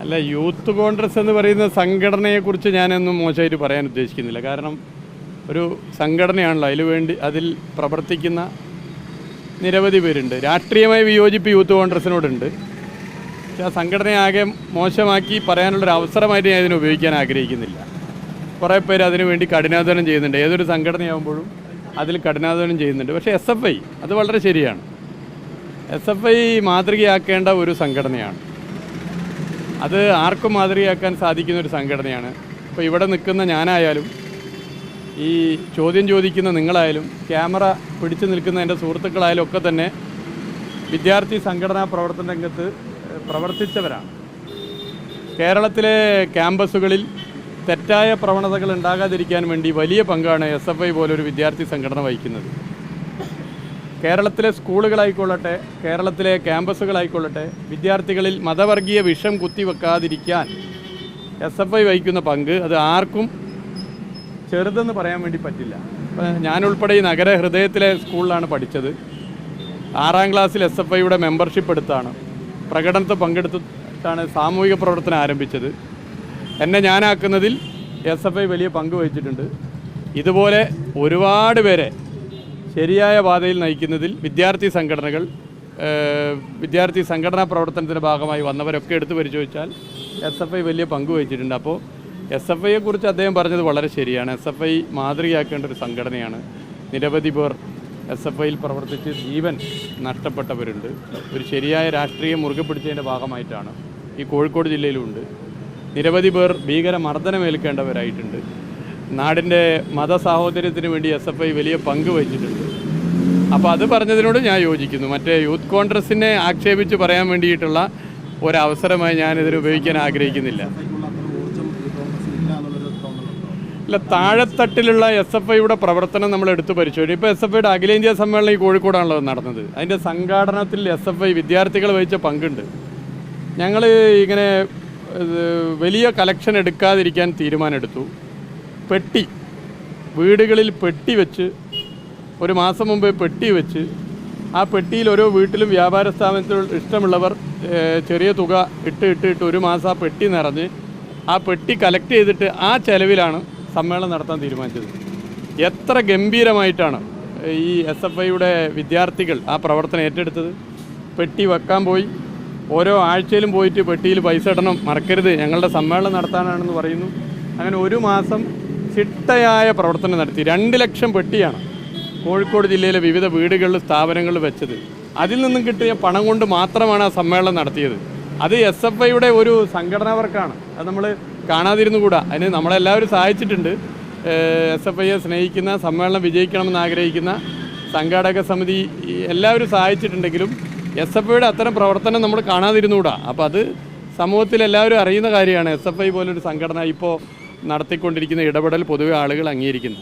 അല്ല, യൂത്ത് കോൺഗ്രസ് എന്ന് പറയുന്ന സംഘടനയെക്കുറിച്ച് ഞാനൊന്നും മോശമായിട്ട് പറയാൻ ഉദ്ദേശിക്കുന്നില്ല. കാരണം ഒരു സംഘടനയാണല്ലോ, അതിൽ പ്രവർത്തിക്കുന്ന നിരവധി പേരുണ്ട്. രാഷ്ട്രീയമായ വിയോജിപ്പ് യൂത്ത് കോൺഗ്രസിനോടുണ്ട്. പക്ഷേ ആ സംഘടനയാകെ മോശമാക്കി പറയാനുള്ളൊരു അവസരമായിട്ട് ഞാൻ ഇതിനെ ഉപയോഗിക്കാൻ ആഗ്രഹിക്കുന്നില്ല. കുറേ പേര് അതിനു വേണ്ടി കഠിനാധ്വാനം ചെയ്യുന്നുണ്ട്. ഏതൊരു സംഘടനയാകുമ്പോഴും അതിൽ കഠിനാധ്വാനം ചെയ്യുന്നുണ്ട്. പക്ഷേ SFI അത് വളരെ ശരിയാണ്. SFI മാതൃകയാക്കേണ്ട ഒരു സംഘടനയാണ്. അത് ആർക്കും മാതൃകയാക്കാൻ സാധിക്കുന്ന ഒരു സംഘടനയാണ്. ഇപ്പോൾ ഇവിടെ നിൽക്കുന്ന ഞാനായാലും ഈ ചോദ്യം ചോദിക്കുന്ന നിങ്ങളായാലും ക്യാമറ പിടിച്ചു നിൽക്കുന്ന എൻ്റെ സുഹൃത്തുക്കളായാലും ഒക്കെ തന്നെ വിദ്യാർത്ഥി സംഘടനാ പ്രവർത്തന രംഗത്ത് പ്രവർത്തിച്ചവരാണ്. കേരളത്തിലെ ക്യാമ്പസുകളിൽ തെറ്റായ പ്രവണതകൾ ഉണ്ടാകാതിരിക്കാൻ വേണ്ടി വലിയ പങ്കാണ് SFI പോലൊരു വിദ്യാർത്ഥി സംഘടന വഹിക്കുന്നത്. കേരളത്തിലെ സ്കൂളുകളായിക്കൊള്ളട്ടെ, കേരളത്തിലെ ക്യാമ്പസുകളായിക്കൊള്ളട്ടെ, വിദ്യാർത്ഥികളിൽ മതവർഗീയ വിഷം കുത്തിവെക്കാതിരിക്കാൻ SFI വഹിക്കുന്ന പങ്ക് അത് ആർക്കും ചെറുതെന്ന് പറയാൻ വേണ്ടി പറ്റില്ല. ഞാനുൾപ്പെടെ ഈ നഗര ഹൃദയത്തിലെ സ്കൂളിലാണ് പഠിച്ചത്. 6ാം ക്ലാസ്സിൽ SFIയുടെ മെമ്പർഷിപ്പ് എടുത്താണ്, പ്രകടനത്തിൽ പങ്കെടുത്തിട്ടാണ് സാമൂഹിക പ്രവർത്തനം ആരംഭിച്ചത്. എന്നെ ഞാനാക്കുന്നതിൽ SFI വലിയ പങ്ക് വഹിച്ചിട്ടുണ്ട്. ഇതുപോലെ ഒരുപാട് പേരെ ശരിയായ പാതയിൽ നയിക്കുന്നതിൽ വിദ്യാർത്ഥി സംഘടനാ പ്രവർത്തനത്തിൻ്റെ ഭാഗമായി വന്നവരൊക്കെ എടുത്തു പരിശോധിച്ചാൽ SFI വലിയ പങ്ക് വഹിച്ചിട്ടുണ്ട്. അപ്പോൾ SFIയെക്കുറിച്ച് അദ്ദേഹം പറഞ്ഞത് വളരെ ശരിയാണ്. SFI മാതൃകയാക്കേണ്ട ഒരു സംഘടനയാണ്. നിരവധി പേർ SFIയിൽ പ്രവർത്തിച്ച് ജീവൻ നഷ്ടപ്പെട്ടവരുണ്ട്. ഒരു ശരിയായ രാഷ്ട്രീയം മുറുകെ പിടിച്ചതിൻ്റെ ഭാഗമായിട്ടാണ്. ഈ കോഴിക്കോട് ജില്ലയിലുമുണ്ട്. നിരവധി പേർ ഭീകര മർദ്ദനമേൽക്കേണ്ടവരായിട്ടുണ്ട്. നാടിൻ്റെ മതസാഹോദര്യത്തിന് വേണ്ടി SFI വലിയ പങ്ക് വഹിച്ചിട്ടുണ്ട്. അപ്പോൾ അത് പറഞ്ഞതിനോട് ഞാൻ യോജിക്കുന്നു. മറ്റേ യൂത്ത് കോൺഗ്രസിനെ ആക്ഷേപിച്ച് പറയാൻ വേണ്ടിയിട്ടുള്ള ഒരവസരമായി ഞാനിതിന് ഉപയോഗിക്കാൻ ആഗ്രഹിക്കുന്നില്ല. അല്ല, താഴെത്തട്ടിലുള്ള SFIയുടെ പ്രവർത്തനം നമ്മൾ എടുത്തു പരിശോധിക്കും. ഇപ്പോൾ SFIയുടെ അഖിലേന്ത്യാ സമ്മേളനം ഈ കോഴിക്കോടാണല്ലോ നടന്നത്. അതിൻ്റെ സംഘാടനത്തിൽ SFI വിദ്യാർത്ഥികൾ വഹിച്ച പങ്കുണ്ട്. ഞങ്ങൾ ഇങ്ങനെ വലിയ കളക്ഷൻ എടുക്കാതിരിക്കാൻ തീരുമാനമെടുത്തു. വീടുകളിൽ പെട്ടി വെച്ച്, ഒരു മാസം മുമ്പ് പെട്ടി വെച്ച്, ആ പെട്ടിയിൽ ഓരോ വീട്ടിലും വ്യാപാര സ്ഥാപനത്തിൽ ഇഷ്ടമുള്ളവർ ചെറിയ തുക ഇട്ട് ഒരു മാസം ആ പെട്ടി നിറഞ്ഞ് ആ പെട്ടി കളക്ട് ചെയ്തിട്ട് ആ ചെലവിലാണ് സമ്മേളനം നടത്താൻ തീരുമാനിച്ചത്. എത്ര ഗംഭീരമായിട്ടാണ് ഈ SFIയുടെ വിദ്യാർത്ഥികൾ ആ പ്രവർത്തനം ഏറ്റെടുത്തത്. പെട്ടി വെക്കാൻ പോയി, ഓരോ ആഴ്ചയിലും പോയിട്ട് പെട്ടിയിൽ പൈസ ഇടണം, മറക്കരുത്, ഞങ്ങളുടെ സമ്മേളനം നടത്താനാണെന്ന് പറയുന്നു. അങ്ങനെ ഒരു മാസം ചിട്ടയായ പ്രവർത്തനം നടത്തി. 2 ലക്ഷം പെട്ടിയാണ് കോഴിക്കോട് ജില്ലയിലെ വിവിധ വീടുകളിൽ സ്ഥാപനങ്ങളിൽ വെച്ചത്. അതിൽ നിന്നും കിട്ടിയ പണം കൊണ്ട് മാത്രമാണ് ആ സമ്മേളനം നടത്തിയത്. അത് SFIയുടെ ഒരു സംഘടനാ വർക്കാണ്. അത് നമ്മൾ കാണാതിരുന്നുകൂടാ. അതിന് നമ്മളെല്ലാവരും സഹായിച്ചിട്ടുണ്ട്. SFIയെ സ്നേഹിക്കുന്ന, സമ്മേളനം വിജയിക്കണമെന്ന് ആഗ്രഹിക്കുന്ന സംഘാടക സമിതി എല്ലാവരും സഹായിച്ചിട്ടുണ്ടെങ്കിലും SFIയുടെ അത്തരം പ്രവർത്തനം നമ്മൾ കാണാതിരുന്നുകൂടാ. അപ്പോൾ അത് സമൂഹത്തിൽ എല്ലാവരും അറിയുന്ന കാര്യമാണ്. SFI പോലൊരു സംഘടന ഇപ്പോൾ നടത്തിക്കൊണ്ടിരിക്കുന്ന ഇടപെടൽ പൊതുവെ ആളുകൾ അംഗീകരിക്കുന്നു.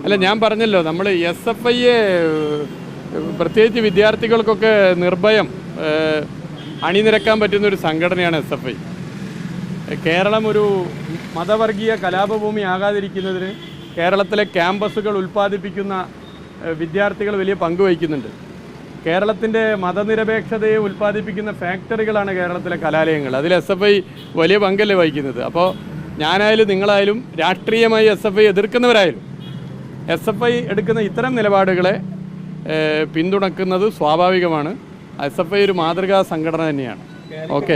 അല്ല, ഞാൻ പറഞ്ഞല്ലോ, നമ്മൾ SFIയെ പ്രത്യേകിച്ച് വിദ്യാർത്ഥികൾക്കൊക്കെ നിർഭയം അണിനിരക്കാൻ പറ്റുന്ന ഒരു സംഘടനയാണ് SFI. കേരളം ഒരു മതവർഗീയ കലാപഭൂമി ആകാതിരിക്കുന്നതിന് കേരളത്തിലെ ക്യാമ്പസുകൾ ഉൽപ്പാദിപ്പിക്കുന്ന വിദ്യാർത്ഥികൾ വലിയ പങ്ക് വഹിക്കുന്നുണ്ട്. കേരളത്തിൻ്റെ മതനിരപേക്ഷതയെ ഉൽപ്പാദിപ്പിക്കുന്ന ഫാക്ടറികളാണ് കേരളത്തിലെ കലാലയങ്ങൾ. അതിൽ SFI വലിയ പങ്കല്ലേ വഹിക്കുന്നത്. അപ്പോൾ ഞാനായാലും നിങ്ങളായാലും രാഷ്ട്രീയമായി SFI എതിർക്കുന്നവരായാലും SFI എടുക്കുന്ന ഇത്തരം നിലപാടുകളെ പിന്തുണക്കുന്നത് സ്വാഭാവികമാണ്. SFI ഒരു മാതൃകാ സംഘടന തന്നെയാണ്. ഓക്കെ,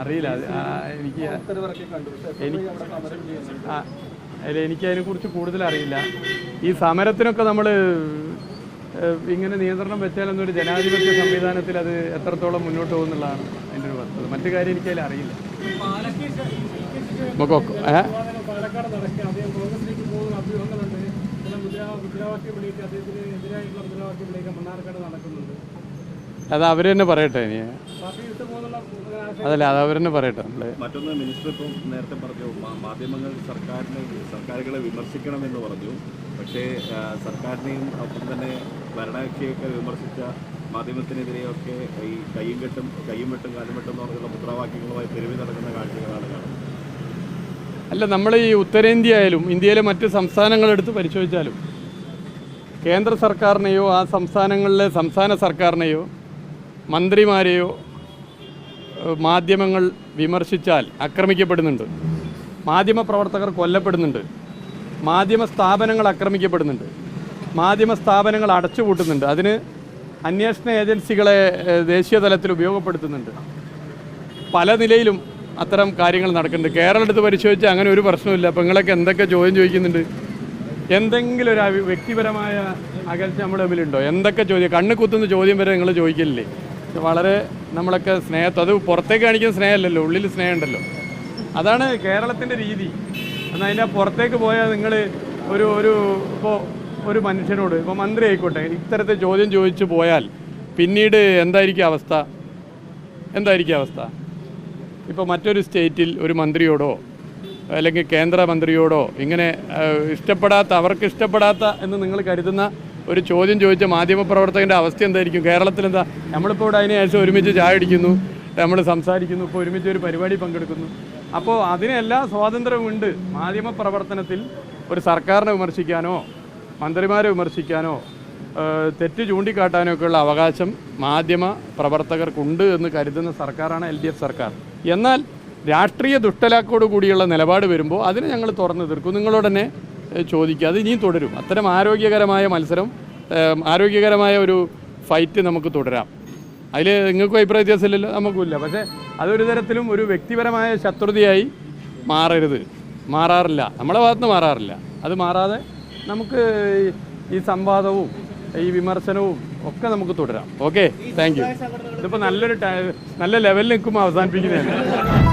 അറിയില്ല, എനിക്കതിനെക്കുറിച്ച് കൂടുതൽ അറിയില്ല. ഈ സമരത്തിനൊക്കെ നമ്മൾ ഇങ്ങനെ നിയന്ത്രണം വെച്ചാലൊന്നൊരു ജനാധിപത്യ സംവിധാനത്തിൽ അത് എത്രത്തോളം മുന്നോട്ട് പോകുന്നുള്ളതാണ് അതിൻ്റെ ഒരു വസ്തുത. മറ്റു കാര്യം എനിക്കതിൽ അറിയില്ല. അത് അവർ തന്നെ പറയട്ടെ. ഇനി അതല്ല, അത് അവർ തന്നെ പറയട്ടെ. മറ്റൊന്ന്, മിനിസ്റ്റർ ഇപ്പം നേരത്തെ പറഞ്ഞു മാധ്യമങ്ങൾ സർക്കാരുകളെ വിമർശിക്കണമെന്ന് പറഞ്ഞു. പക്ഷേ സർക്കാരിനെയും ഒപ്പം തന്നെ ഭരണകക്ഷിയൊക്കെ വിമർശിച്ച മാധ്യമത്തിനെതിരെയൊക്കെ ഈ കയ്യും വെട്ടും കാലും വെട്ടും എന്ന് പറഞ്ഞുള്ള മുദ്രാവാക്യങ്ങളുമായി തെരുവിൽ നടക്കുന്ന കാഴ്ചകളാണ് കാണുന്നത്. അല്ല, നമ്മൾ ഈ ഉത്തരേന്ത്യ ആയാലും ഇന്ത്യയിലെ മറ്റ് സംസ്ഥാനങ്ങളെടുത്ത് പരിശോധിച്ചാലും കേന്ദ്ര സർക്കാരിനെയോ ആ സംസ്ഥാനങ്ങളിലെ സംസ്ഥാന സർക്കാരിനെയോ മന്ത്രിമാരെയോ മാധ്യമങ്ങൾ വിമർശിച്ചാൽ ആക്രമിക്കപ്പെടുന്നുണ്ട്, മാധ്യമപ്രവർത്തകർ കൊല്ലപ്പെടുന്നുണ്ട്, മാധ്യമ സ്ഥാപനങ്ങൾ ആക്രമിക്കപ്പെടുന്നുണ്ട്, മാധ്യമ സ്ഥാപനങ്ങൾ അടച്ചുപൂട്ടുന്നുണ്ട്. അതിന് അന്വേഷണ ഏജൻസികളെ ദേശീയ തലത്തിൽ ഉപയോഗപ്പെടുത്തുന്നുണ്ട്. പല നിലയിലും അത്തരം കാര്യങ്ങൾ നടക്കുന്നുണ്ട്. കേരളത്തിൽ പരിശോധിച്ചാൽ അങ്ങനെ ഒരു പ്രശ്നമില്ല. അപ്പോൾ നിങ്ങളൊക്കെ എന്തൊക്കെ ചോദ്യം ചോദിക്കുന്നുണ്ട്? എന്തെങ്കിലും ഒരു വ്യക്തിപരമായ അകൽച്ച നമ്മുടെ തമ്മിലുണ്ടോ? എന്തൊക്കെ ചോദ്യം, കണ്ണ് കുത്തുന്ന ചോദ്യം വരെ നിങ്ങൾ ചോദിക്കില്ലേ? വളരെ നമ്മളൊക്കെ സ്നേഹത്തെ, അത് പുറത്തേക്ക് കാണിക്കുന്ന സ്നേഹമല്ലല്ലോ, ഉള്ളിൽ സ്നേഹമുണ്ടല്ലോ. അതാണ് കേരളത്തിൻ്റെ രീതി. എന്നാൽ അതിൻ്റെ പുറത്തേക്ക് പോയാൽ നിങ്ങൾ ഇപ്പോൾ ഒരു മനുഷ്യനോട്, ഇപ്പോൾ മന്ത്രി ആയിക്കോട്ടെ, ഇത്തരത്തിൽ ചോദ്യം ചോദിച്ചു പോയാൽ പിന്നീട് എന്തായിരിക്കും അവസ്ഥ? ഇപ്പോൾ മറ്റൊരു സ്റ്റേറ്റിൽ ഒരു മന്ത്രിയോടോ അല്ലെങ്കിൽ കേന്ദ്രമന്ത്രിയോടോ ഇങ്ങനെ അവർക്ക് ഇഷ്ടപ്പെടാത്ത എന്ന് നിങ്ങൾ കരുതുന്ന ഒരു ചോദ്യം ചോദിച്ച മാധ്യമപ്രവർത്തകൻ്റെ അവസ്ഥ എന്തായിരിക്കും? കേരളത്തിൽ എന്താ, നമ്മളിപ്പോൾ ഇവിടെ അതിന് ശേഷം ഒരുമിച്ച് ചായ അടിക്കുന്നു, നമ്മൾ സംസാരിക്കുന്നു, ഇപ്പോൾ ഒരുമിച്ച് ഒരു പരിപാടി പങ്കെടുക്കുന്നു. അപ്പോൾ അതിനെല്ലാ സ്വാതന്ത്ര്യമുണ്ട്. മാധ്യമപ്രവർത്തനത്തിൽ ഒരു സർക്കാരിനെ വിമർശിക്കാനോ മന്ത്രിമാരെ വിമർശിക്കാനോ തെറ്റ് ചൂണ്ടിക്കാട്ടാനോ ഒക്കെയുള്ള അവകാശം മാധ്യമ പ്രവർത്തകർക്കുണ്ട് എന്ന് കരുതുന്ന സർക്കാരാണ് LDF സർക്കാർ. എന്നാൽ രാഷ്ട്രീയ ദുഷ്ടലാക്കോട് കൂടിയുള്ള നിലപാട് വരുമ്പോൾ അതിനെ ഞങ്ങൾ തുറന്നു തീർക്കും. നിങ്ങളോട് തന്നെ ചോദിക്കുക, അത് ഇനിയും തുടരും. അത്തരം ആരോഗ്യകരമായ മത്സരം, ആരോഗ്യകരമായ ഒരു ഫൈറ്റ് നമുക്ക് തുടരാം. അതിൽ നിങ്ങൾക്കും അഭിപ്രായ വ്യത്യാസമില്ലല്ലോ, നമുക്കുമില്ല. പക്ഷേ അതൊരു തരത്തിലും ഒരു വ്യക്തിപരമായ ശത്രുതയായി മാറാറില്ല, നമ്മളെ ഭാഗത്തുനിന്ന് മാറാറില്ല. അത് മാറാതെ നമുക്ക് ഈ സംവാദവും ഈ വിമർശനവും ഒക്കെ നമുക്ക് തുടരാം. Okay, thank you. ഇതിപ്പോൾ നല്ല ലെവലിൽ നിൽക്കുമ്പോൾ അവസാനിപ്പിക്കുന്നതല്ല.